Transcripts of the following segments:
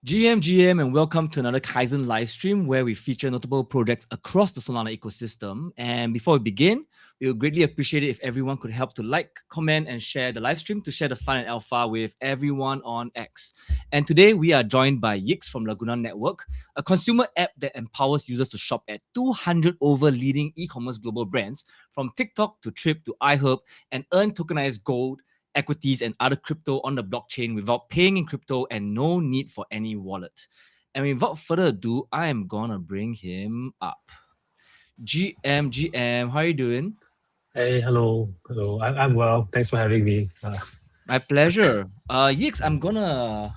GM, and welcome to another Kyzzen live stream where we feature notable projects across the Solana ecosystem. And before we begin, we would greatly appreciate it if everyone could help to like, comment, and share the live stream to share the fun and alpha with everyone on X. And today we are joined by Yix from Laguna Network, a consumer app that empowers users to shop at 200 over leading e-commerce global brands, from TikTok to Trip to iHerb, and earn tokenized gold, equities, and other crypto on the blockchain without paying in crypto and no need for any wallet. And without further ado, I am gonna bring him up. GM, how are you doing? Hey, hello. I'm well. Thanks for having me. My pleasure. Yix, I'm gonna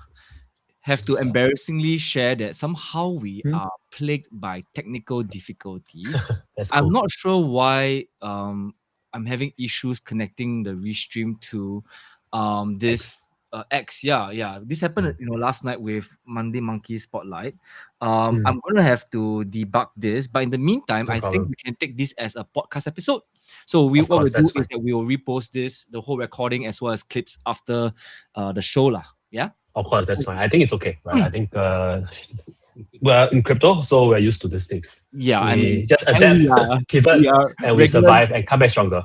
have to So, embarrassingly share that somehow we hmm, are plagued by technical difficulties. that's I'm cool. not sure why I'm having issues connecting the restream to this X. X. Yeah. This happened, last night with Monday Monkey Spotlight. Hmm, I'm gonna have to debug this, but in the meantime, no I think problem. we can take this as a podcast episode. So Of what we'll course, do that's is fine. that we will repost the whole recording as well as clips after the show lah. Yeah. Of course, that's fine. I think it's okay, right? I think we're in crypto, so we're used to these things. Yeah, I We mean, just and adapt, pivot, we are and we regular survive and come back stronger.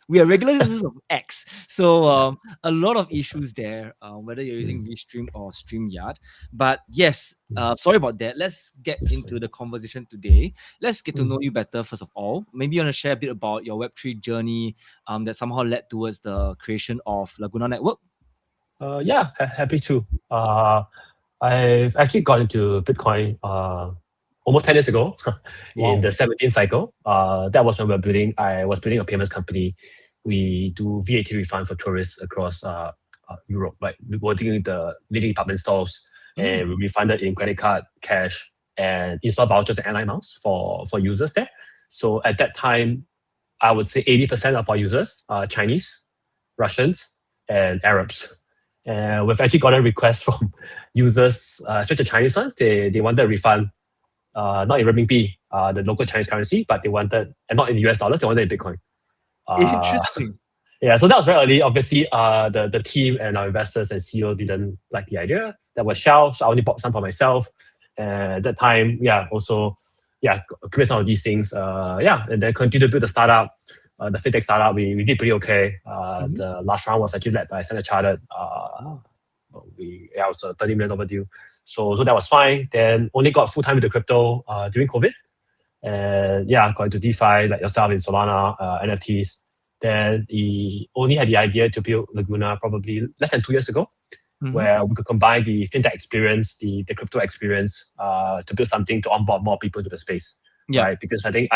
we are regular users of X. So Yeah, a lot of that's fine. issues there, whether you're Hmm, using Restream or StreamYard. But yes, hmm, sorry about that. Let's get that's into fine. the conversation today. Let's get to Hmm. know you better first of all. Maybe you want to share a bit about your Web3 journey that somehow led towards the creation of Laguna Network. Yeah, happy to. I've actually got into Bitcoin almost 10 years ago in the Wow. 17th cycle. That was when I was building a payments company. We do VAT refund for tourists across Europe. Like we were dealing with the leading department stores and we Mm. refunded in credit card, cash, and in-store vouchers and airline miles for users there. So at that time, I would say 80% of our users are Chinese, Russians, and Arabs. And we've actually gotten requests from users, especially Chinese ones. They wanted a refund, not in renminbi, the local Chinese currency, but they wanted, and not in US dollars, they wanted in Bitcoin. Uh, Interesting. yeah, so that was very early. Obviously, the team and our investors and CEO didn't like the idea. That was shelved, so I only bought some for myself. And at that time, create some of these things. And then continue to build the startup, the fintech startup. We did pretty okay. Mhm. The last round was actually led by Standard Chartered. Wow. It was a $30 million deal. So that was fine. Then only got full time with the crypto during COVID. And yeah, got into DeFi like yourself in Solana, NFTs. Then he only had the idea to build Laguna probably less than 2 years ago, Mhm. where we could combine the fintech experience, the crypto experience, to build something to onboard more people to the space, Yeah. right? Because I think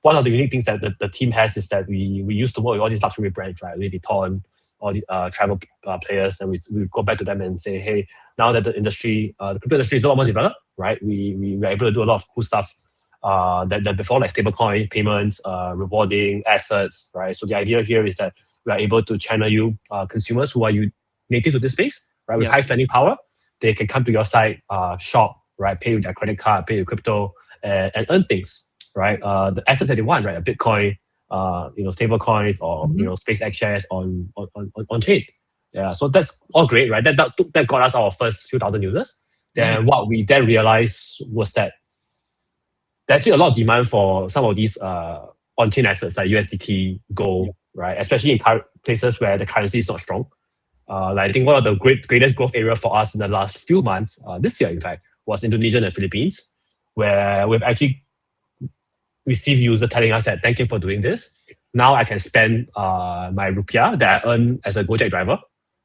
one of the unique things that the team has is that we used to work with all these luxury brands, right? Louis Vuitton, all the travel players, and we go back to them and say, hey, now that the industry, the crypto industry is a lot more developed, right? We were able to do a lot of cool stuff that before, like stablecoin payments, rewarding assets, right? So the idea here is that we are able to channel you consumers who are you native to this space, right? With Yeah. high spending power, they can come to your site, shop, right? Pay with their credit card, pay with crypto, and earn things, right? The assets that they want, right? A Bitcoin, stable coins, or Mhm. SpaceX shares on chain. Yeah, so that's all great, right? That got us our first few thousand users. Nice. Then what we then realized was that there's actually a lot of demand for some of these on-chain assets like USDT, Yeah. Gold, right? Especially in places where the currency is not strong. Like I think one of the greatest growth area for us in the last few months, this year in fact, was Indonesia and the Philippines, where we've actually received users telling us that thank you for doing this. Now I can spend my rupiah that I earn as a Gojek driver,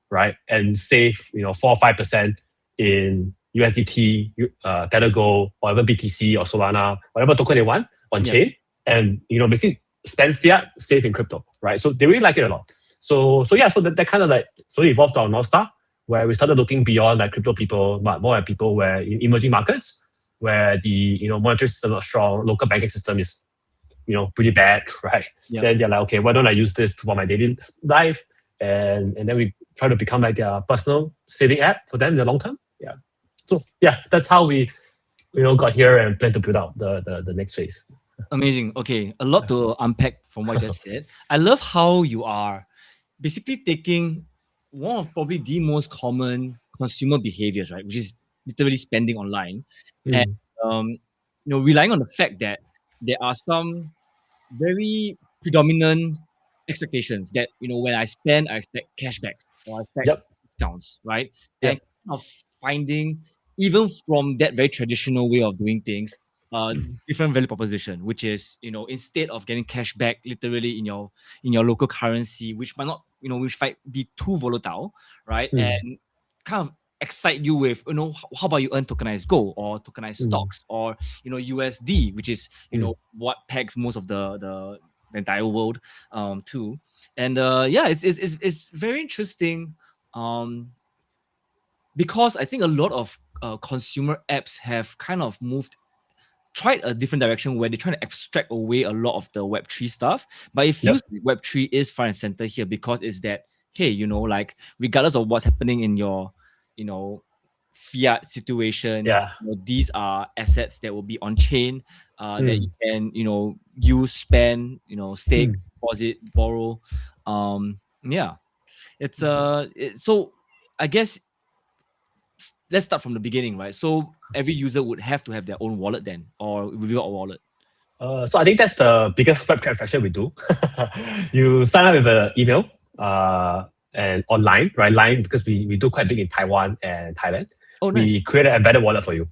right, and save 4 or 5% in USDT, Tether Gold, or even BTC or Solana, whatever token they want on Yeah. chain, and basically spend fiat, save in crypto, right? So they really like it a lot. So that kind of like slowly evolved to our North Star, where we started looking beyond like crypto people, but more at people where in emerging markets where the monetary system is not strong, local banking system is pretty bad, right? Yeah. Then they're like, okay, why don't I use this for my daily life? And then we try to become like their personal saving app for them in the long term. Yeah. So yeah, that's how we got here and plan to build out the next phase. Amazing. Okay, a lot Yeah. to unpack from what you just said. I love how you are basically taking one of probably the most common consumer behaviors, right? Which is literally spending online, and Mm. relying on the fact that there are some very predominant expectations that when I spend, I expect cashbacks or I expect Yep. discounts, right? And Yep. kind of finding even from that very traditional way of doing things, different value proposition, which is instead of getting cashback literally in your local currency, which might not which might be too volatile, right? Mm. And kind of excite you with how about you earn tokenized gold or tokenized Mm. stocks or USD, which is Mm. what pegs most of the entire world too. And yeah, it's very interesting because I think a lot of consumer apps have kind of tried a different direction where they're trying to abstract away a lot of the Web3 stuff. But it feels Yep. like Web3 is front and center here because it's that, hey, like regardless of what's happening in your, fiat situation, Yeah. these are assets that will be on chain, that you Mm. can, use, spend, stake, Mm. deposit, borrow. Yeah. So I guess let's start from the beginning, right? So every user would have to have their own wallet then, or without a wallet. So I think that's the biggest web transaction we do. You sign up with an email and online, right? Line, because we do quite big in Taiwan and Thailand. Oh, nice. We create an embedded wallet for you.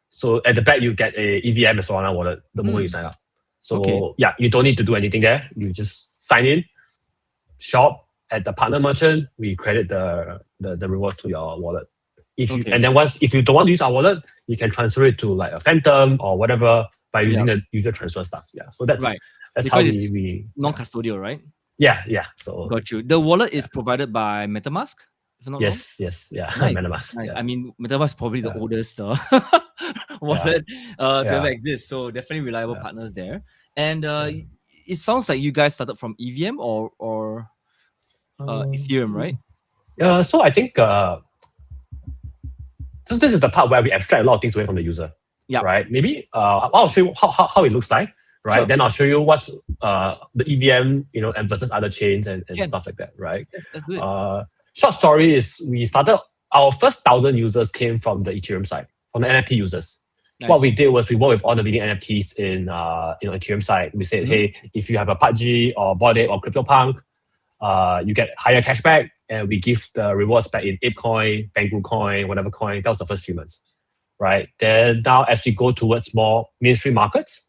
So at the back, you get a EVM and Solana wallet the moment you sign up. So Okay. yeah, you don't need to do anything there. You just sign in, shop at the partner merchant. We credit the rewards to your wallet. Okay. And then if you don't want to use our wallet, you can transfer it to like a Phantom or whatever by using the user transfer stuff. Yeah. So that's Right. that's Because how it's we non-custodial, right? yeah. So Got you. The wallet is provided by MetaMask, if I'm not wrong. yes, yeah. Nice. MetaMask. Nice. Yeah. I mean, MetaMask is probably the Yeah. oldest wallet to ever Yeah. exist. So definitely reliable Yeah. partners there. And it sounds like you guys started from EVM or Ethereum, right? So I think so this is the part where we abstract a lot of things away from the user. Yeah. Right. Maybe I'll show you how it looks like. Right. Sure. Then I'll show you what's the EVM, and versus other chains and Can. stuff like that. Right. Let's do it. Short story is we started our first 1,000 users came from the Ethereum side, from the NFT users. Nice. What we did was we worked with all the leading NFTs in Ethereum side. We said, hey, if you have a PUBG or Bored Ape or CryptoPunk, you get higher cashback, and we give the rewards back in ApeCoin, Banggood Coin, whatever coin. That was the first 3 months, right? Then now as we go towards more mainstream markets,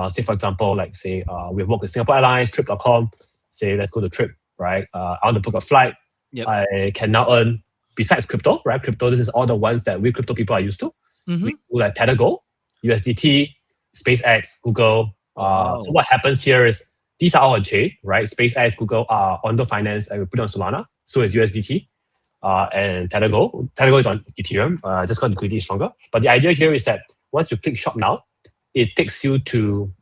say for example, like say we've worked with Singapore Airlines, Trip.com. Say let's go to Trip, right? I want to book a flight. Yep. I can now earn besides crypto, right? Crypto, this is all the ones that we crypto people are used to. We do like Tether Gold, USDT, SpaceX, Google. So what happens here is these are all on chain, right? SpaceX, Google are on the finance, and we put it on Solana. So is USDT and Tether Gold. Tether Gold is on Ethereum, just because liquidity is stronger. But the idea here is that once you click shop now, it takes you to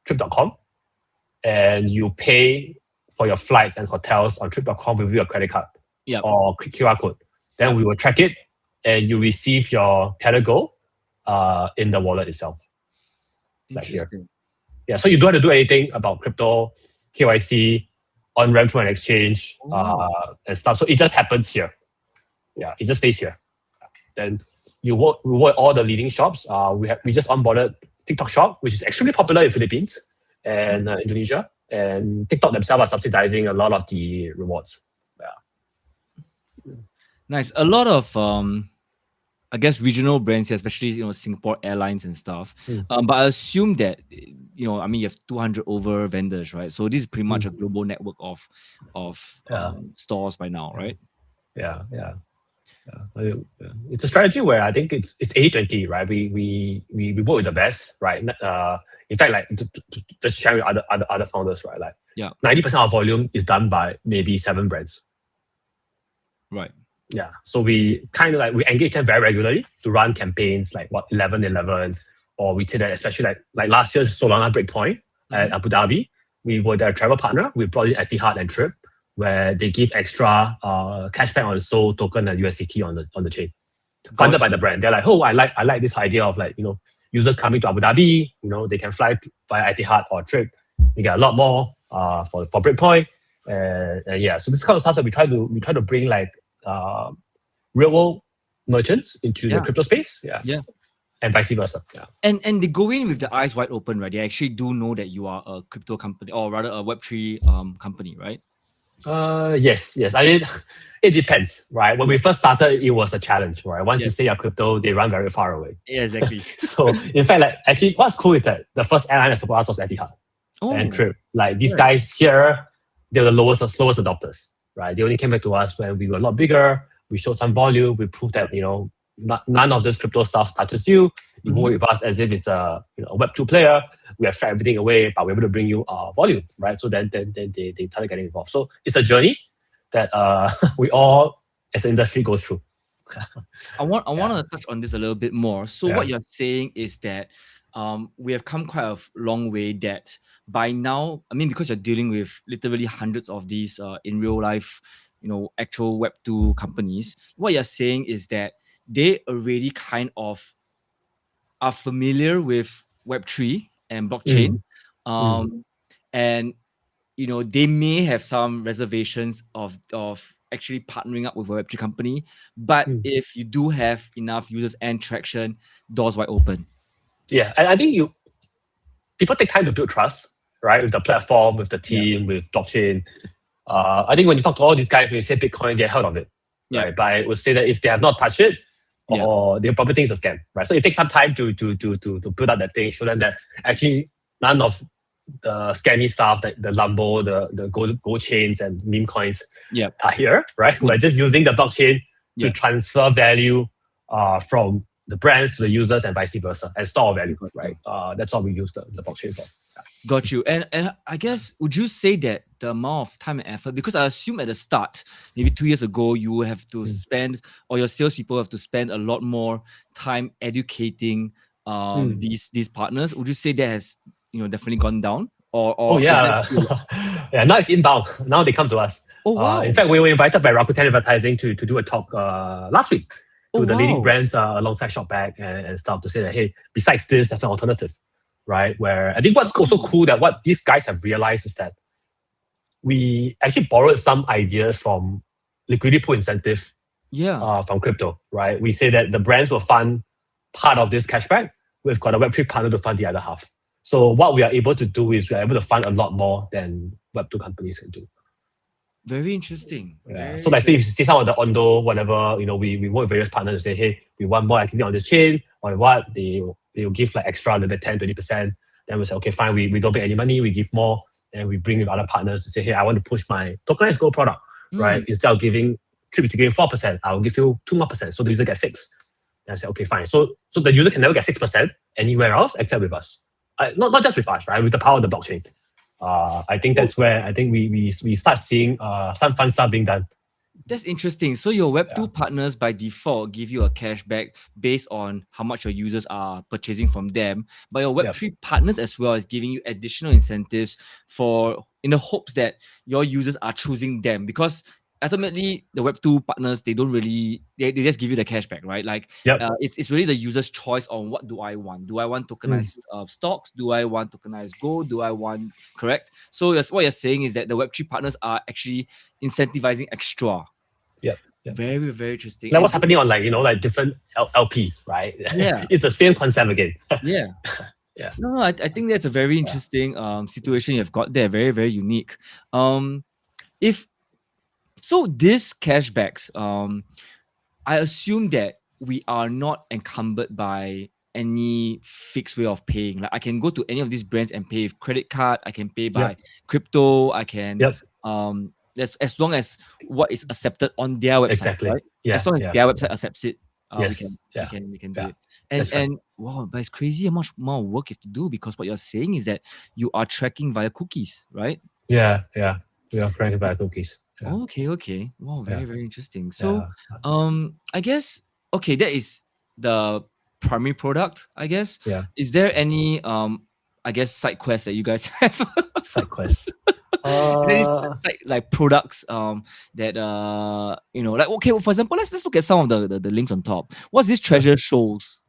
Trip.com, and you pay for your flights and hotels on Trip.com with your credit card or QR code. Then we will track it, and you receive your Tether Gold in the wallet itself. Like here. Yeah, so you don't have to do anything about crypto, KYC, on-ramp through an exchange, and stuff. So it just happens here. Yeah, it just stays here. Then you reward all the leading shops. We just onboarded TikTok Shop, which is extremely popular in Philippines and Indonesia. And TikTok themselves are subsidizing a lot of the rewards. Yeah. Nice. A lot of I guess regional brands here, especially Singapore Airlines and stuff. But I assume that you have 200 over vendors, right? So this is pretty much a global network of stores by now, right? Yeah. It's a strategy where I think it's 80-20, right? We work with the best, right? In fact, like just sharing with other founders, right? Like 90% of volume is done by maybe 7 brands. Right. Yeah. So we kind of we engage them very regularly to run campaigns like 11/11, or we say that especially like last year's Solana Breakpoint at Abu Dhabi, we were their travel partner. We brought in Etihad and Trip, where they give extra cashback on Sol token and USDT on the chain, funded by the brand. They're like, oh, I like this idea of users coming to Abu Dhabi. They can fly via Etihad or Trip. You get a lot more for Breakpoint, and yeah. So this kind of stuff that we try to bring real world merchants into the crypto space. Yeah. And vice versa. Yeah. And they go in with the eyes wide open, right? They actually do know that you are a crypto company, or rather a Web3 company, right? Yes. I mean, it depends, right? When we first started, it was a challenge, right? Once you say you're crypto, they run very far away. Yeah, exactly. So in fact, like actually, what's cool is that the first airline that supported us was Etihad and Trip. Like these guys here, they were the slowest adopters, right? They only came back to us when we were a lot bigger. We showed some volume. We proved that none of this crypto stuff touches you. You work with us as if it's a Web2 player. We abstract everything away, but we're able to bring you volume, right? So then they started getting involved. So it's a journey that we all as an industry go through. I want to touch on this a little bit more. So what you're saying is that we have come quite a long way, that by now, I mean, because you're dealing with literally hundreds of these in real life, actual Web2 companies, what you're saying is that they already kind of are familiar with Web3 and blockchain. And they may have some reservations of actually partnering up with a Web3 company, but if you do have enough users and traction, doors wide open. Yeah, and I think people take time to build trust, right? With the platform, with the team, with blockchain. I think when you talk to all these guys, when you say Bitcoin, they've heard of it, right? But I would say that if they have not touched it, or they probably think it's a scam, right? So it takes some time to build up that thing, show them that actually none of the scammy stuff, like the Lambo, the gold chains and meme coins are here, right? We're just using the blockchain to transfer value from the brands to the users and vice versa, and store value, right? That's what we use the blockchain for. Got you. And I guess, would you say that the amount of time and effort, because I assume at the start, maybe 2 years ago, you have to spend, or your salespeople have to spend a lot more time educating these partners. Would you say that has definitely gone down? Or yeah, now it's inbound. Now they come to us. Oh wow! In fact, we were invited by Rakuten Advertising to do a talk last week to the leading brands alongside Shopback and stuff, to say that, hey, besides this, there's an alternative, right? Where I think what's also cool, that what these guys have realized is that we actually borrowed some ideas from liquidity pool incentive from crypto, right? We say that the brands will fund part of this cashback. We've got a Web3 partner to fund the other half. So what we are able to do is we are able to fund a lot more than Web2 companies can do. Very interesting. So like say if you see some of the Ondo, whatever, we work with various partners to say, hey, we want more activity on this chain, or what, they'll give like extra, a little bit 10, 20%. Then we say, okay, fine, we don't pay any money, we give more. And we bring with other partners to say, hey, I want to push my tokenized gold product, right? Instead of giving 4%, I'll give you 2 more percent. So the user gets 6%. And I say, okay, fine. So the user can never get 6% anywhere else except with us. Not just with us, right? With the power of the blockchain. I think that's where I think we start seeing some fun stuff being done. That's interesting. So your Web2 partners by default give you a cashback based on how much your users are purchasing from them. But your Web3 partners as well is giving you additional incentives in the hopes that your users are choosing them, because ultimately the Web2 partners, they don't really, they just give you the cashback, right? Like it's really the user's choice on what do I want. Do I want tokenized stocks? Do I want tokenized gold? Do I want, correct? So that's what you're saying, is that the Web3 partners are actually incentivizing extra. Very, very interesting. Like what's happening on like different LPs, right? Yeah. It's the same concept again. Yeah. No, I think that's a very interesting situation you've got there. Very, very unique. So these cashbacks, I assume that we are not encumbered by any fixed way of paying. Like I can go to any of these brands and pay with credit card. I can pay by crypto. I can as long as what is accepted on their website, right? As long as their website accepts it, we can do it. And wow, but it's crazy how much more work you have to do, because what you're saying is that you are tracking via cookies, right? We are tracking via cookies. Okay. Wow, very, very interesting. So I guess that is the primary product, I guess. Is there any I guess side quests that you guys have? Side quests. Like products that like, okay, well, for example, let's look at some of the links on top. What's this treasure shows?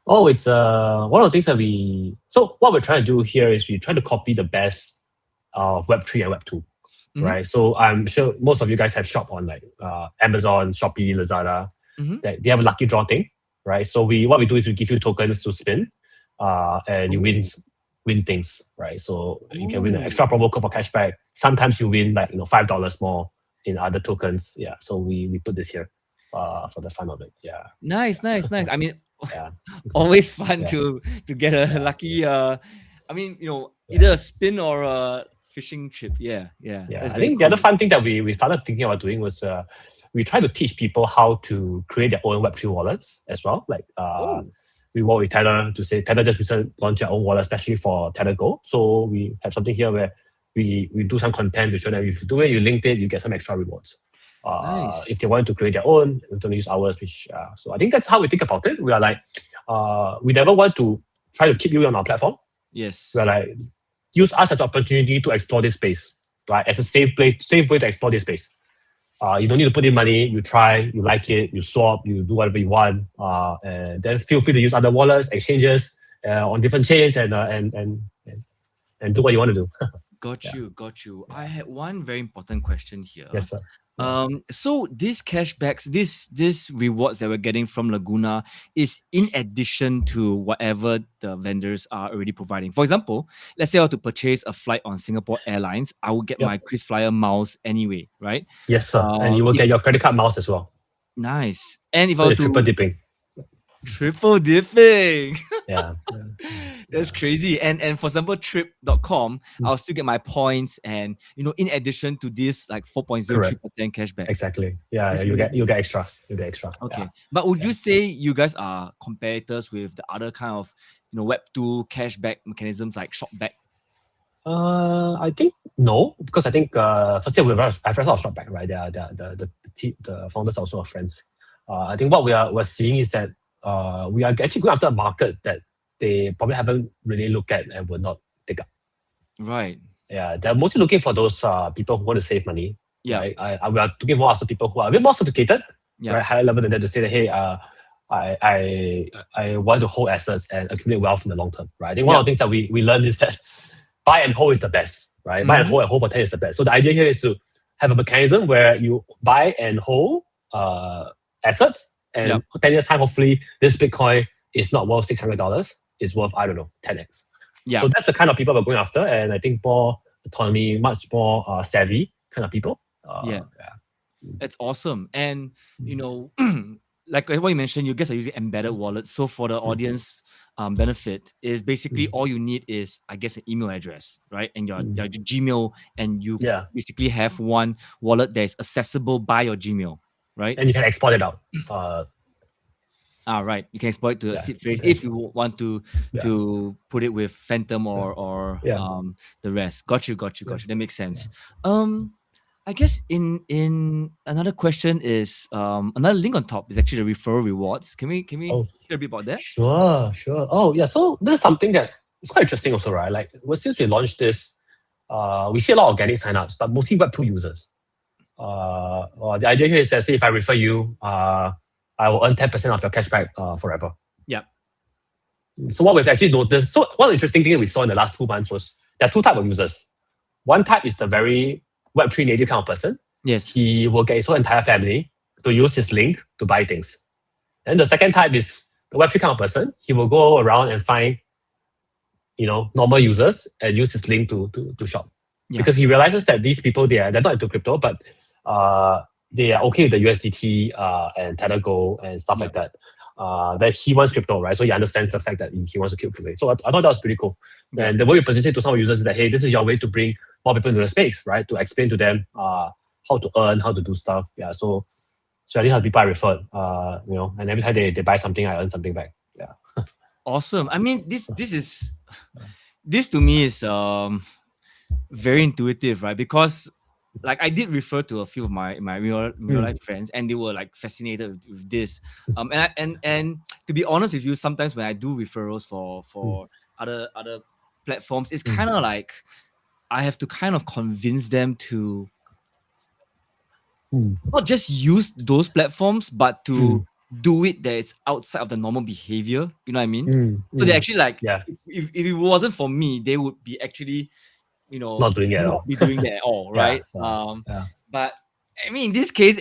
Oh, it's one of the things that so what we're trying to do here is we try to copy the best of Web3 and Web2. Right, so I'm sure most of you guys have shopped on like Amazon, Shopee, Lazada. that they have a lucky draw thing, right? So what we do is we give you tokens to spin, and you win things, right? So you can win an extra promo code for cashback. Sometimes you win like $5 more in other tokens. Yeah. So we put this here for the fun of it. Yeah. Nice. I mean, Yeah. always fun Yeah. to get a lucky either a spin or a fishing trip. Yeah. I think the other fun thing that we started thinking about doing was we try to teach people how to create their own Web3 wallets as well. Like we work with Tether to say Tether just recently launched their own wallet, especially for Tether Go. So we have something here where we do some content to show that if you do it, you linked it, you get some extra rewards. Nice. If they want to create their own, we don't use ours. So I think that's how we think about it. We are like, we never want to try to keep you on our platform. Yes. We are like, use us as an opportunity to explore this space, right? As a safe way to explore this space. You don't need to put in money. You try, you like it, you swap, you do whatever you want, and then feel free to use other wallets, exchanges on different chains, and do what you want to do. Got you. I had one very important question here. Yes, sir. So these cashbacks, this rewards that we're getting from Laguna is in addition to whatever the vendors are already providing. For example, let's say I want to purchase a flight on Singapore Airlines, I will get my KrisFlyer miles anyway, right? Yes, sir. And you will get your credit card miles as well. Nice. And if so I you're triple dipping. Triple dipping. Yeah. That's crazy. And for example, trip.com, I'll still get my points and in addition to this like 4.03% cashback. Exactly. Yeah, you get extra. You get extra. Okay. Yeah. But would you say you guys are competitors with the other kind of Web2 cashback mechanisms like Shopback? I think no, because I think first year I've read of Shopback, right? The founders are also our friends. I think what we're seeing is that we are actually going after a market that they probably haven't really looked at and will not take up. Right. Yeah, they're mostly looking for those people who want to save money. Yeah. Right? We are looking more after people who are a bit more sophisticated, right? Higher level than that to say that, hey, I want to hold assets and accumulate wealth in the long term, right? I think one of the things that we learned is that buy and hold is the best, right? Buy and hold for 10 is the best. So the idea here is to have a mechanism where you buy and hold assets, and 10 years time, hopefully this Bitcoin is not worth $600. It's worth, I don't know, 10x. Yeah. So that's the kind of people we're going after, and I think more autonomy, much more savvy kind of people. That's awesome. And like what you mentioned, you guys are using embedded wallets. So for the audience benefit is basically all you need is, I guess, an email address, right? And your Gmail, and you basically have one wallet that is accessible by your Gmail, right? And you can export it out. Right. You can export it to a seed phrase if you want to put it with Phantom or the rest. Got you. That makes sense. I guess in another question is another link on top is actually the referral rewards. Can we hear a bit about that? Sure. Oh yeah. So this is something that is quite interesting also, right? Like since we launched this, we see a lot of organic signups, but mostly Web2 users. The idea here is that say if I refer you, I will earn 10% of your cashback forever. Yeah. So what we've actually noticed, so one interesting thing that we saw in the last 2 months was there are two types of users. One type is the very Web3 native kind of person. Yes. He will get his whole entire family to use his link to buy things. And the second type is the Web3 kind of person. He will go around and find, normal users and use his link to shop. Yeah. Because he realizes that these people, they're not into crypto, but they are okay with the USDT and Tether Go and stuff like that. That he wants crypto, right? So he understands the fact that he wants to keep crypto. So I thought that was pretty cool. Yeah. And the way we position it to some of users is that, hey, this is your way to bring more people into the space, right? To explain to them how to earn, how to do stuff. Yeah. So I think how people I referred, and every time they buy something, I earn something back. Yeah. Awesome. I mean, this to me is very intuitive, right? Because like I did refer to a few of my real life friends, and they were like fascinated with this. And to be honest with you, sometimes when I do referrals for other platforms, it's kind of like I have to kind of convince them to not just use those platforms, but to do it that it's outside of the normal behavior. You know what I mean? So they actually like, if it wasn't for me, they would be actually, not doing it at all. Be doing that at all, right? But I mean, in this case,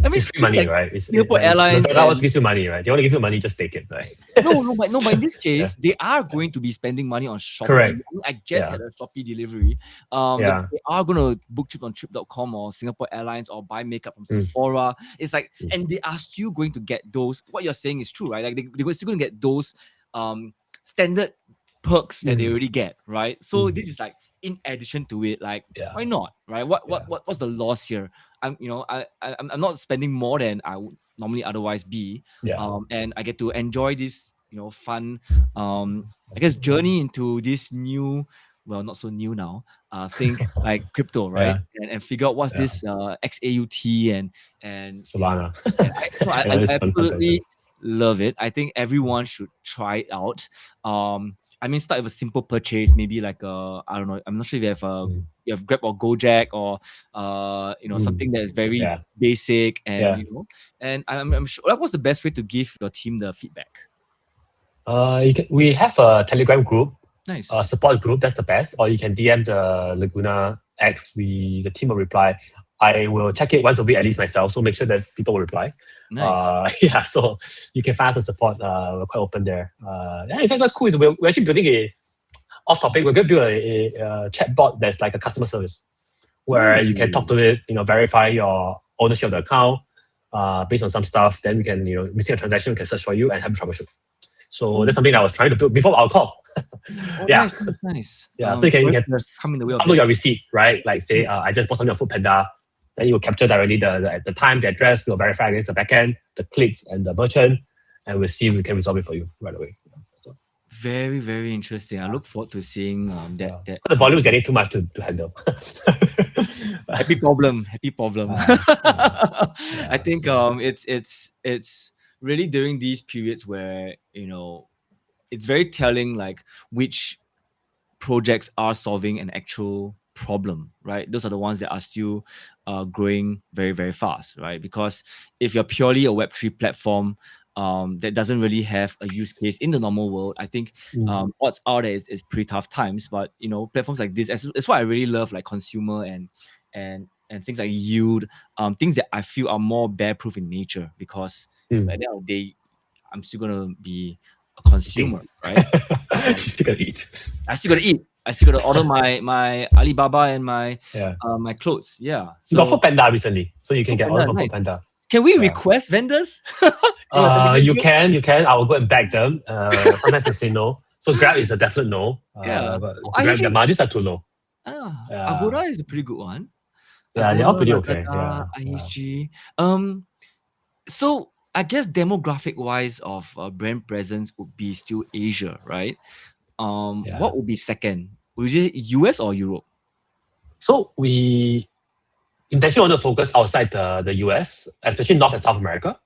I mean, It's free money, like right? Singapore Like, Airlines. the wants to give you money, right? They want to give you money, just take it, right? But in this case, they are going to be spending money on Shopee. Correct. I mean, I just Yeah. had a Shopee delivery. Yeah. They are going to book trips on Trip.com or Singapore Airlines or buy makeup from Mm. Sephora. It's like, Mm. and they are still going to get those. What you're saying is true, right? Like they're still going to get those standard perks that they already get, right? So this is like in addition to it, like why not, right? What's the loss here? I'm not spending more than I would normally otherwise be, and I get to enjoy this fun I guess journey into this new, well, not so new now, thing like crypto, right? And figure out what's this XAUT and Solana. I absolutely love it. I think everyone should try it out. I mean, start with a simple purchase, maybe like I don't know. I'm not sure if you have Grab or Gojek or something that is very basic and and I'm sure. Like, what's the best way to give your team the feedback? We have a Telegram group, nice support group. That's the best. Or you can DM the Laguna X. The team will reply. I will check it once a week at least myself, so make sure that people will reply. Nice. So you can find us a support. We're quite open there. In fact, what's cool is we're actually building off topic. We're going to build a chat bot that's like a customer service, where you can talk to it, verify your ownership of the account based on some stuff. Then we can, missing a transaction, we can search for you and help you troubleshoot. So that's something I was trying to do before our call. Nice. Yeah, so you can come in the way of upload your receipt, right? Like say, I just bought something on Foodpanda. Then you will capture directly the time, the address. We'll verify against the backend, the clicks, and the merchant, and we'll see if we can resolve it for you right away. So, very, very interesting. I look forward to seeing that. The volume is getting too much to handle. Happy problem. I think it's really during these periods where it's very telling, like which projects are solving an actual problem, right? Those are the ones that are still growing very, very fast, right? Because if you're purely a Web3 platform that doesn't really have a use case in the normal world, I think odds are that it's pretty tough times. But platforms like this, it's why I really love like consumer and things like yield, things that I feel are more bear proof in nature, because at the end of the day, I'm still gonna be a consumer, right? You're still gonna eat. I still gotta eat. I still gotta order my Alibaba and my my clothes. Yeah. So, you got Foodpanda recently, so you can get orders from Foodpanda. Can we request vendors? You can. I will go and bag them. Sometimes they say no. So Grab is a definite no. But Grab, the margins are too low. Agoda is a pretty good one. Yeah, they're all pretty okay. IHG. So I guess demographic wise of brand presence would be still Asia, right? What would be second? Would it US or Europe? So we intentionally want to focus outside the US, especially North and South America,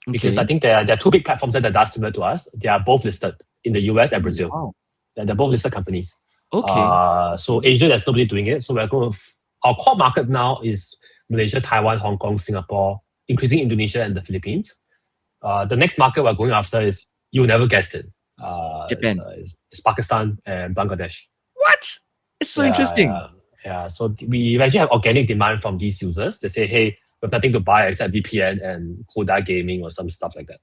because I think there are two big platforms that are similar to us. They are both listed in the US and Brazil. Wow. They're both listed companies. Okay. So Asia, there's nobody doing it. So we're going to, our core market now is Malaysia, Taiwan, Hong Kong, Singapore, increasing Indonesia and the Philippines. The next market we're going after is, you'll never guessed it. Japan. It's Pakistan and Bangladesh. What? It's so interesting. So we actually have organic demand from these users. They say, hey, we have nothing to buy except VPN and Koda gaming or some stuff like that.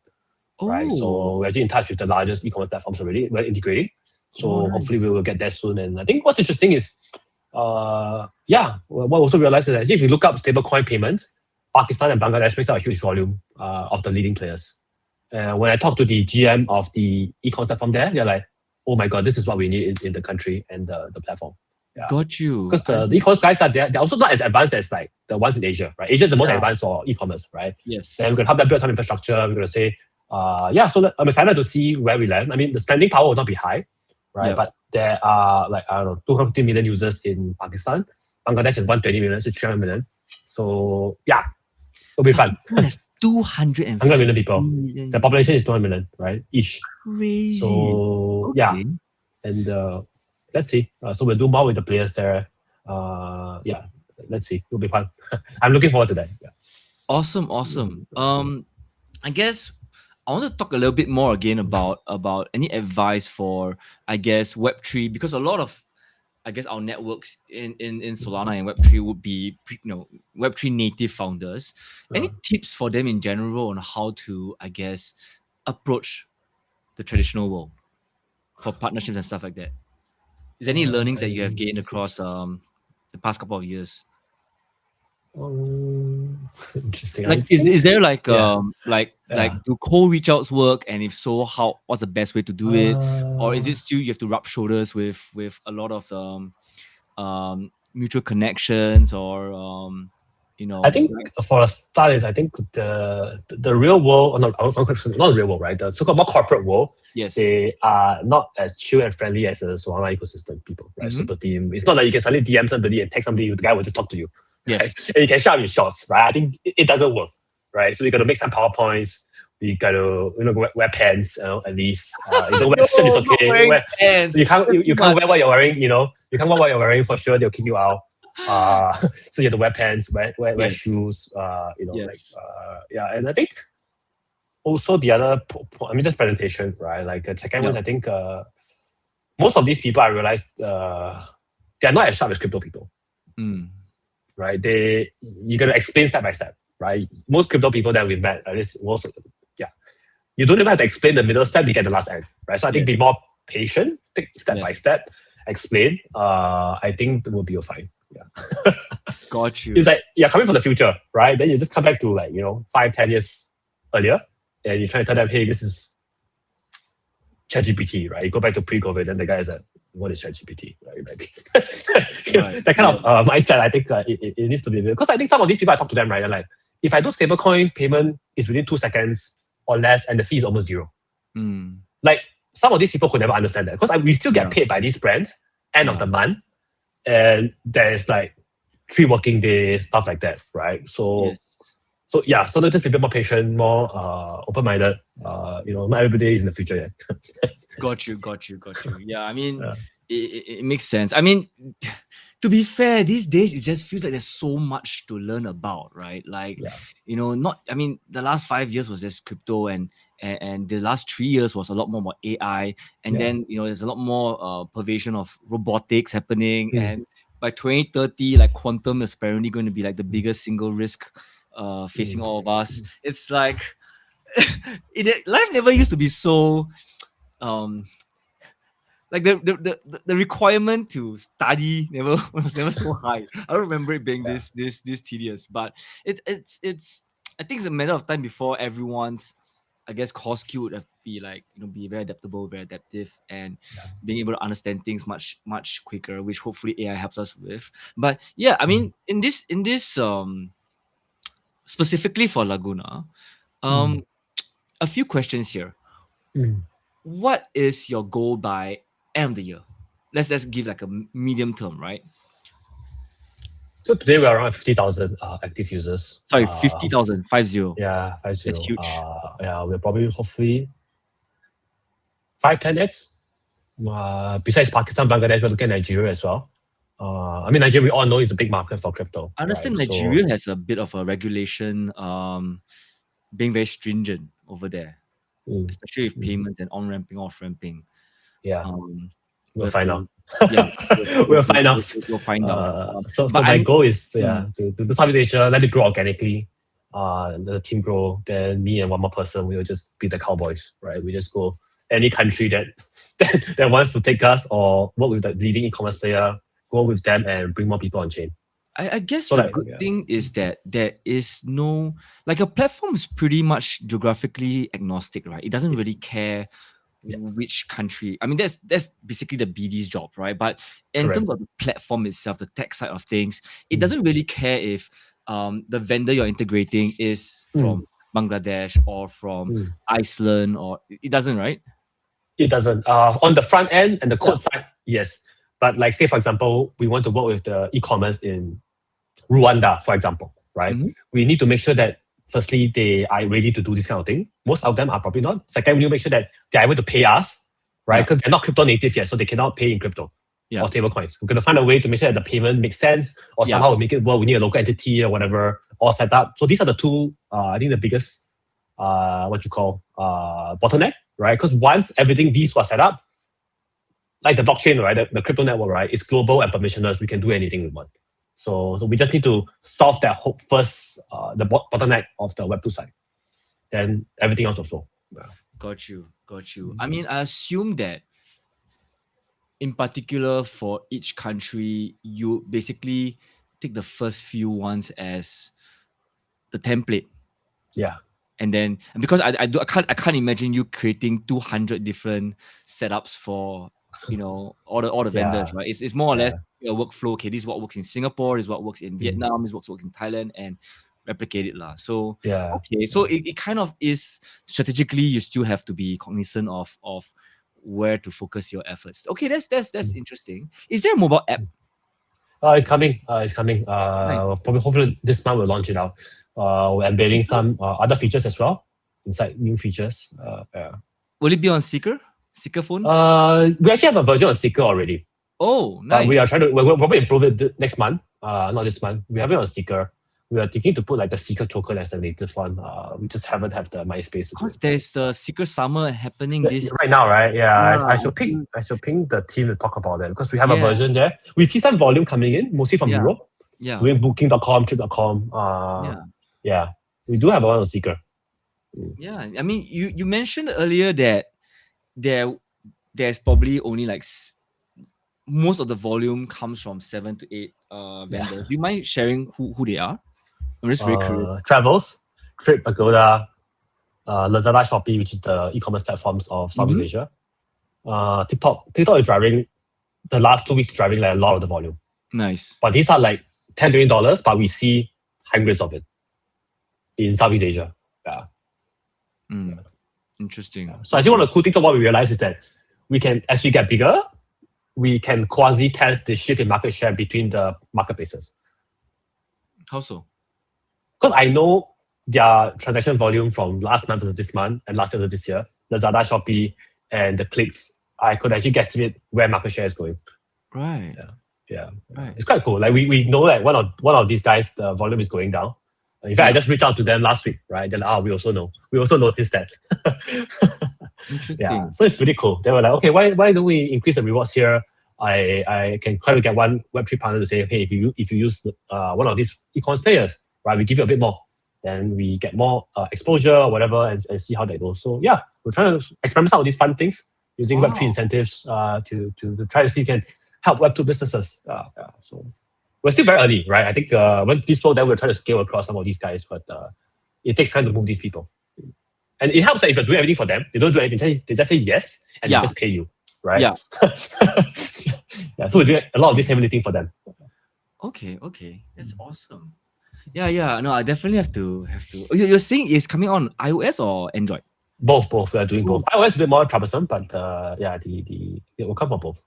Right. So we're actually in touch with the largest e-commerce platforms already. We're integrating. So hopefully we will get there soon. And I think what's interesting is, what I also realized is that if you look up stablecoin payments, Pakistan and Bangladesh makes up a huge volume of the leading players. When I talk to the GM of the e-commerce platform there, they're like, oh my God, this is what we need in the country and the platform. Got you. Because the e-commerce guys are there, they're also not as advanced as like the ones in Asia, right? Asia is the most advanced for e-commerce, right? Yes. And we're going to help them build some infrastructure. We're going to say, so I'm excited to see where we land. I mean, the spending power will not be high, right? But there are 250 million users in Pakistan. Bangladesh is 120 million, so 300 million. So it'll be fun. There's 200 million people. The population is 200 million, right? Each. Crazy. So and let's see. So we'll do more with the players there. Let's see. It'll be fun. I'm looking forward to that. Yeah. Awesome. I guess I want to talk a little bit more again about any advice for, I guess, Web3, because a lot of I guess our networks in Solana and Web3 would be, Web3 native founders. Any tips for them in general on how to, I guess, approach the traditional world for partnerships and stuff like that? Is there any learnings that you have gained across the past couple of years? Interesting. Like, is there like do cold reach outs work, and if so, what's the best way to do it, or is it still you have to rub shoulders with a lot of mutual connections, or I think for a start is I think the real world, not the real world, right? The so-called more corporate world, yes, they are not as chill and friendly as the Solana ecosystem people, right? Super team. It's not like you can suddenly DM somebody and text somebody, the guy will just talk to you. yes, right? And you can shout your shots, right? I think it doesn't work, right? So we got to make some PowerPoints. We got to wear pants, at least. You don't wear shirt, it's okay. You can't wear what you're wearing, you can't wear what you're wearing for sure. They'll kick you out. So you have to wear pants, wear shoes. And I think also the other, this presentation, right? Like the second one, I think most of these people I realized they're not as sharp as crypto people. Right? You gotta explain step by step, right? Most crypto people that we've met, at least most of them, you don't even have to explain the middle step, you get the last end, right? So I think be more patient, take step by step, explain. I think we'll be fine. Yeah. Got you. It's like you're coming from the future, right? Then you just come back to 5-10 years earlier, and you try to tell them, hey, this is ChatGPT, right? You go back to pre-COVID, then the guy is like, what is ChatGPT, right? That kind of mindset, I think it needs to be, because I think some of these people I talk to them, right? They're like, if I do stablecoin payment, it's within 2 seconds or less, and the fee is almost zero. Like some of these people could never understand that, because we still get paid by these brands end of the month, and there's 3 working days, stuff like that, right? So let's just be a bit more patient, more open-minded. Not everybody is in the future yet. Got you. Yeah, I mean, it makes sense. I mean, to be fair, these days it just feels like there's so much to learn about, right? The last 5 years was just crypto, and the last 3 years was a lot more about AI, and then there's a lot more pervasion of robotics happening, and by 2030, quantum is apparently going to be the biggest single risk facing all of us. It's like life never used to be so the requirement to study was never so high. I don't remember it being this tedious, but it's I think it's a matter of time before everyone's, I guess, core skill would have to be be very adaptable, very adaptive, and being able to understand things much quicker, which hopefully AI helps us with. But yeah, I mean, in this specifically for Laguna, a few questions here. What is your goal by end of the year? Let's give a medium term, right? So today we're around 50,000 active users. Sorry, 50,000, 50. Yeah, 50. That's huge. We're probably hopefully 5-10x. Besides Pakistan, Bangladesh, we're looking at Nigeria as well. Nigeria, we all know, is a big market for crypto. I understand Nigeria has a bit of a regulation being very stringent over there, especially with payments and on-ramping, off-ramping. Yeah, we'll find out. We'll find out. So my goal is to do Southeast Asia, let it grow organically. Let the team grow. Then me and one more person, we will just be the cowboys, right? We just go any country that wants to take us or work with the leading e-commerce player, go with them and bring more people on chain. I guess the good thing is that there is no, a platform is pretty much geographically agnostic, right? It doesn't really care which country. I mean, that's basically the BD's job, right? But in terms of the platform itself, the tech side of things, it doesn't really care if the vendor you're integrating is from Bangladesh or from Iceland, or it doesn't, right? It doesn't. On the front end and the code side, yes. But say, for example, we want to work with the e-commerce in Rwanda, for example, right? We need to make sure that firstly, they are ready to do this kind of thing. Most of them are probably not. Second, we need to make sure that they're able to pay us, right? Because they're not crypto native yet, so they cannot pay in crypto or stablecoins. We're going to find a way to make sure that the payment makes sense, or somehow we make it work. We need a local entity or whatever all set up. So these are the two, I think the biggest, bottleneck, right? Because once these were set up, like the blockchain, right? The crypto network, right? It's global and permissionless. We can do anything we want. So we just need to solve that first, the bottleneck of the Web2 side. Then everything else will flow. Yeah. Got you. I mean, I assume that in particular for each country, you basically take the first few ones as the template. Yeah. And then because I can't imagine you creating 200 different setups for all the vendors, right? It's more or less a workflow. Okay, this is what works in Singapore, this is what works in Vietnam, this is what works in Thailand, and replicate it lah. So okay, so it kind of is strategically you still have to be cognizant of where to focus your efforts. Okay, that's interesting. Is there a mobile app? It's coming. Nice. Probably hopefully this month we'll launch it out. We're embedding some other features as well inside, new features. Will it be on Seeker phone? We actually have a version on Seeker already. Oh, nice. We'll probably improve it next month. Not this month. We have it on Seeker. We are thinking to put like the Seeker token as the native one. We just haven't have the MySpace. Because there's the Seeker Summer happening this right now, right? Yeah. I should ping the team to talk about it because we have a version there. We see some volume coming in, mostly from Europe. Yeah. We're booking.com, trip.com. Yeah. We do have one on Seeker. Yeah. I mean, you mentioned earlier that there's probably only like most of the volume comes from 7 to 8 vendors. Do you mind sharing who they are? I'm just very curious. Travels, Trip, Agoda, Lazada, Shopee, which is the e-commerce platforms of Southeast Asia. TikTok is driving, the last 2 weeks driving like a lot of the volume. Nice. But these are like $10 million, but we see hundreds of it in Southeast Asia. Yeah. Interesting. So I think one of the cool things of what we realize is that we can, as we get bigger, we can quasi-test the shift in market share between the marketplaces. How so? Because I know their transaction volume from last month to this month and last year to this year, Lazada, Shopee, and the clicks, I could actually guesstimate where market share is going. Right. Yeah. Right. It's quite cool. Like we know that one of these guys, the volume is going down. In fact, I just reached out to them last week, right? Then we also know. We also noticed that. Interesting. Yeah. So it's pretty cool. They were like, okay, why don't we increase the rewards here? I can try to get one Web3 partner to say, hey, if you use one of these e-commerce players, right, we give you a bit more. Then we get more exposure or whatever and see how that goes. So yeah, we're trying to experiment some of these fun things using Web3 incentives to try to see if we can help Web2 businesses. So we're still very early, right? I think once this flow, then we're trying to scale across some of these guys, but it takes time to move these people. And it helps that if you're doing everything for them, they don't do anything, they just say yes, and they just pay you, right? Yeah. So we're doing a lot of this heavy lifting for them. Okay. That's awesome. Yeah. No, I definitely have to. You're saying it's coming on iOS or Android? Both. We are doing both. iOS is a bit more troublesome, but it will come on both.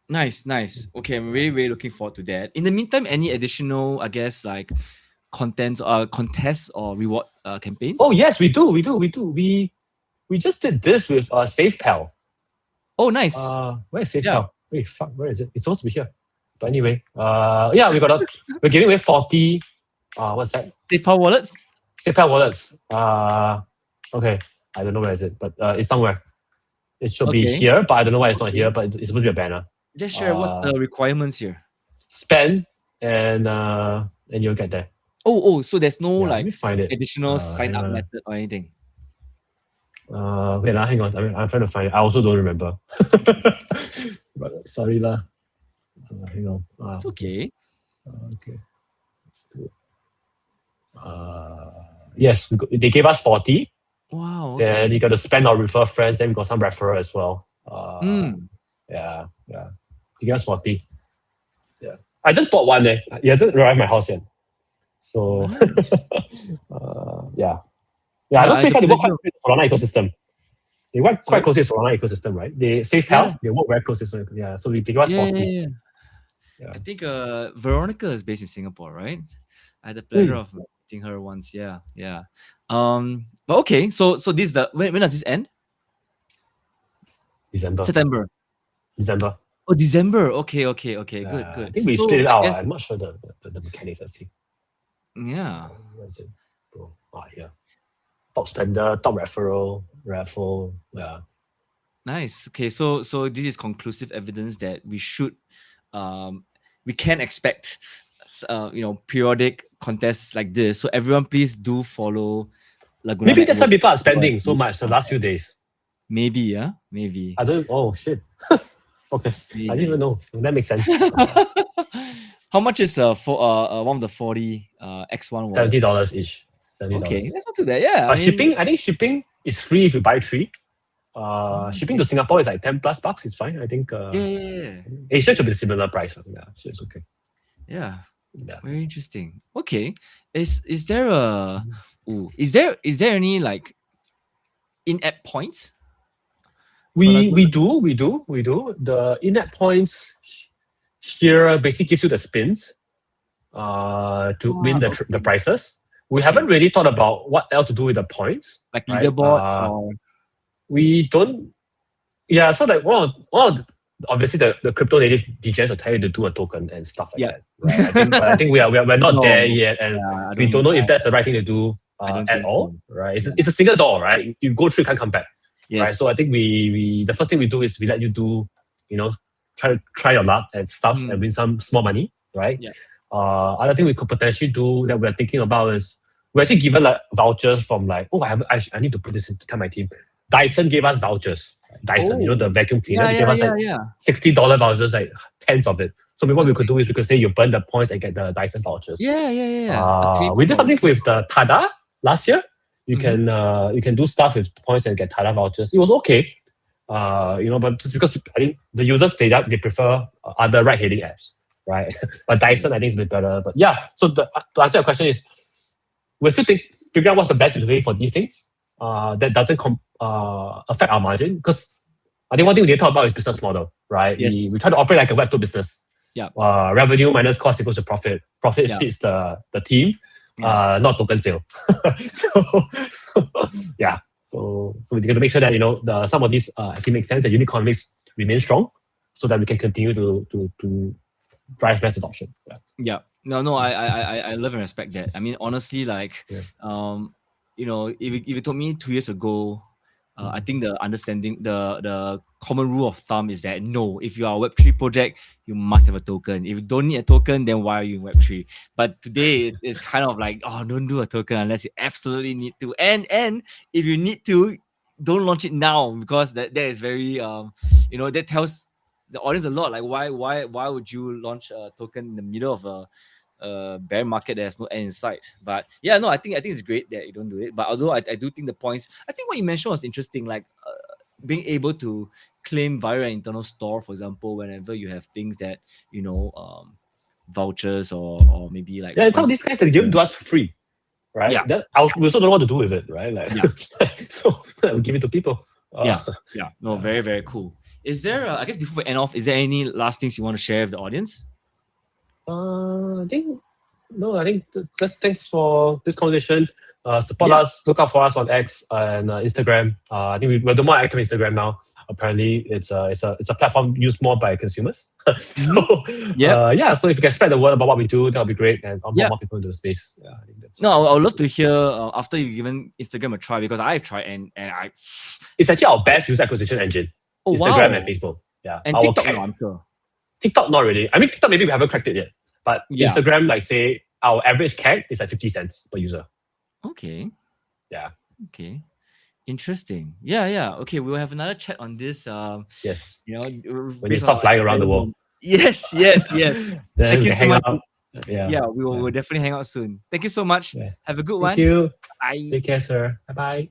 Nice. Okay, I'm really, really looking forward to that. In the meantime, any additional, I guess, like contests or reward campaigns? Oh yes, we do. We just did this with SafePal. Oh, nice. Where is SafePal? Yeah. Wait, fuck, where is it? It's supposed to be here. But anyway, we're giving away 40. What's that? SafePal wallets. Okay, I don't know where is it, but it's somewhere. It should be here, but I don't know why it's not here. But it's supposed to be a banner. Just share what's the requirements here. Spend and you'll get there. Oh, so there's no like additional sign up method or anything. Wait, hang on. I'm trying to find it. I also don't remember. But, sorry lah. Hang on. It's okay. Okay. Let's do it. Yes, they gave us 40. Wow. Okay. Then you got to spend or refer friends. Then we got some referral as well. Yeah. They gave us 40. Yeah. I just bought one. It hasn't arrived at my house yet. So, yeah. I don't think they work quite close to the Solana ecosystem. They work quite close to the Solana ecosystem, right? They SafePal, they work very close to it. Yeah, so they give us 40. Yeah. I think Veronica is based in Singapore, right? I had the pleasure of meeting her once. Yeah. But okay, so this is the when does this end? September. Oh, December. Okay. Good. I think we split it out. I'm not sure the mechanics. Let's see. Yeah. Where is it? Here. Top spender, top referral, raffle. Yeah. Nice. Okay, so this is conclusive evidence that we can expect, periodic contests like this. So everyone, please do follow Laguna Maybe that's why Network. people are spending so much the last few days. Maybe, yeah, maybe. I don't. Oh shit. Okay, Maybe. I didn't even know. That makes sense. How much is for one of the 40 X1 wallets? $70 each. $70. Okay, that's not too bad. Yeah, But shipping, I think shipping is free if you buy 3. Shipping to Singapore is like $10 plus. It's fine. I think. Yeah. Asia should be a similar price. Yeah, so it's okay. Yeah. Yeah. Very interesting. Okay. Is there a is there any like in-app points? We do. The in-app points here basically gives you the spins to win the prizes. We haven't really thought about what else to do with the points. Like right? leaderboard or we don't. Yeah, so like obviously the crypto native DJs will tell you to do a token and stuff like that. Right? I think we're not there yet, and we don't know if that's the right thing to do at all. So. Right? It's a single door, right? You go through, you can't come back. Yes. Right. So I think we the first thing we do is we let you do, try your luck and stuff and win some small money. Right. Yeah. Other thing we could potentially do that we're thinking about is we're actually given like vouchers from like, I need to put this into tell my team. Dyson gave us vouchers. Dyson, the vacuum cleaner, they gave us $60 vouchers, like tens of it. So what we could do is we could say you burn the points and get the Dyson vouchers. Yeah. We did something with the Tada last year. You can do stuff with points and get Tada vouchers. It was okay, but just because I think the users they prefer other ride-hailing apps, right? But Dyson I think is a bit better. But yeah, so to answer your question is, we're still figuring out what's the best way for these things that doesn't affect our margin. Because I think one thing we need to talk about is business model, right? Yes. We try to operate like a Web2 business. Yeah. Revenue minus cost equals to profit. Profit fits the team. Not token sale. So we got to make sure that some of these actually make sense, that unit economics remain strong, so that we can continue to drive mass adoption. Yeah. No, I love and respect that. I mean, honestly, if you told me 2 years ago, I think the understanding, the common rule of thumb is that no, if you are a Web3 project, you must have a token. If you don't need a token, then why are you in Web3? But today it's kind of like, don't do a token unless you absolutely need to. And if you need to, don't launch it now, because that is very that tells the audience a lot. Like why would you launch a token in the middle of a bear market that has no end in sight? But yeah, no, I think it's great that you don't do it. But although I do think the points, I think what you mentioned was interesting, like being able to claim via an internal store, for example, whenever you have things that vouchers or maybe like some of these guys that give to us for free, right? Yeah, we also don't know what to do with it, right? Like so we give it to people. No, very, very cool. Is there I guess before we end off, is there any last things you want to share with the audience? I think just thanks for this conversation. Support us, look out for us on X and Instagram. I think we're more active on Instagram now. Apparently, it's a platform used more by consumers. So so if you can spread the word about what we do, that'll be great, and more people into the space. Yeah, I think that's. No, I would love to hear after you've given Instagram a try, because I've tried and I. It's actually our best user acquisition engine. Instagram and Facebook. Yeah, and TikTok, I'm sure. TikTok, not really. I mean, TikTok maybe we haven't cracked it yet, but Instagram, like say our average CAC is like 50 cents per user. Okay. Yeah. Okay. Interesting. Yeah. Okay, we will have another chat on this. Yes. When you start flying around the world. Yes. Then Thank you so much. Out. Yeah. We will definitely hang out soon. Thank you so much. Yeah. Have a good one. Thank you. Bye. Take care, sir. Bye-bye.